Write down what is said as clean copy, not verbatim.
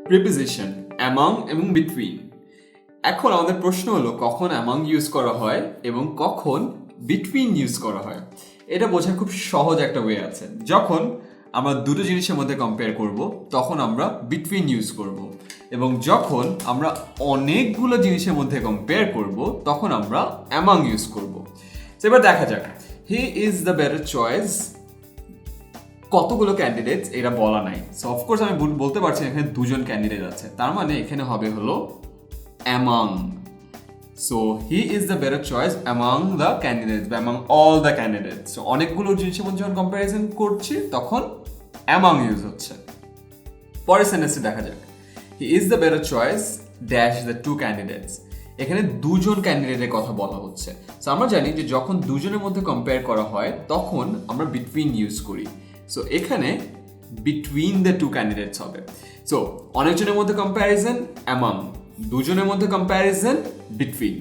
Preposition among এবং between. এখন আমাদের প্রশ্ন হলো কখন অ্যামং ইউজ করা হয় এবং কখন বিটুইন ইউজ করা হয়। এটা বোঝার খুব সহজ একটা ওয়ে আছে। যখন আমরা দুটো জিনিসের মধ্যে কম্পেয়ার করব তখন আমরা বিটুইন ইউজ করব, এবং যখন আমরা অনেকগুলো জিনিসের মধ্যে কম্পেয়ার করব তখন আমরা অ্যামং ইউজ করব। এবার দেখা যাক, he is the better choice. কতগুলো ক্যান্ডিডেটস এটা বলা নাই, সো অফকোর্স আমি বলতে পারছি এখানে দুজন ক্যান্ডিডেট আছে, তার মানে এখানে হবে হলো among. So he is the better choice among the candidates বা among all the candidates. So অনেকগুলো জিনিসের মধ্যে যখন কম্প্যারিজন করছি তখন অ্যামাং ইউজ হচ্ছে। পরের সেন্টেন্সে দেখা যাক, he is the better choice dash the two candidates. এখানে দুজন ক্যান্ডিডেটের কথা বলা হচ্ছে। সো আমরা জানি যে যখন দুজনের মধ্যে কম্পেয়ার করা হয় তখন আমরা বিটুইন ইউজ করি। সো এখানে বিটুইন দ্য টু ক্যান্ডিডেটস হবে। সো অনেকজনের মধ্যে কম্প্যারিজন অ্যামাং, দুজনের মধ্যে কম্প্যারিজন বিটুইন।